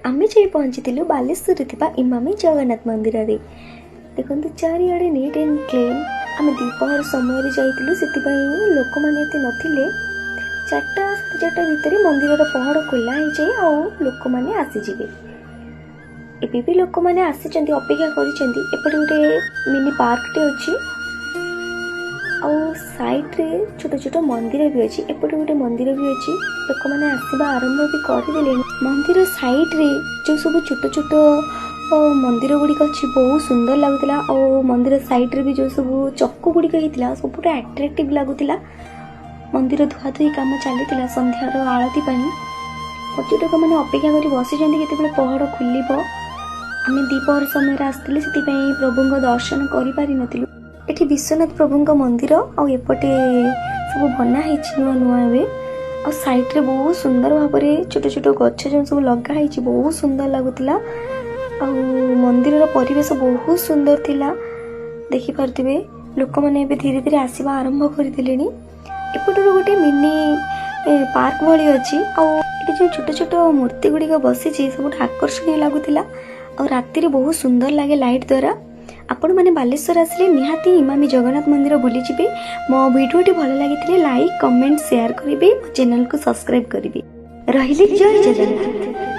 आमे जाई पहुँची बालेश्वर इमामी जगन्नाथ मंदिर रे। देखो चारिआडे नीट एंड क्लीन। आम दीपहर समय जाइलु से लोक मैंने नथिले। 4टा 4:30 भितर मंदिर पहड़ खोला हो जाए आ लोक मैंने आसीजे। एबे भी लोक मैंने आसी अपेक्षा करपटे गोटे मिनी पार्कटे अच्छी आ साइड रे छोट छोट मंदिर भी अच्छी। एपटे गोटे मंदिर भी अच्छी। लोक मैंने आसवा आरंभ भी करदे। मंदिर साइड रे जो सब छोट छोट मंदिर गुड़िक अच्छी बहुत सुंदर लगुला। और मंदिर साइड रे भी जो सब चक्क गुड़िक होता सब अट्राक्टिव लगुला। मंदिर धुआ धुई कम चली संध्यार आलती पर्यटक मैंने अपेक्षा कर बसी के पहड़ खुल। आम दीपहर समय आसती से प्रभु दर्शन कर एठी विश्वनाथ प्रभु मंदिर आउपटे सब बनाई नुआ नुआ ए साइड रे बहुत सुंदर भाव में छोट छोट गछ जो सब लगाई बहुत सुंदर लगुला। मंदिर परिवेश बहुत सुंदर थिला। देखि पारथिबे लोक मैंने धीरे धीरे आसवा आरंभ करदे। एपटर गोटे मिनी पार्क भली अच्छी। जो छोट छोट मूर्ति गुड़िक बसी सब आकर्षणीय लगुला। राति रे बहुत सुंदर लगे लाइट द्वारा। आपण मैंने बालेश्वर आसिले निहाती इमामी जगन्नाथ मंदिर बुली जिबे। मो वीडियोटी भल लगी लाइक कमेंट शेयर करेंगे। चैनल को सब्सक्राइब करेंगे। रहिले जय जगन्नाथ।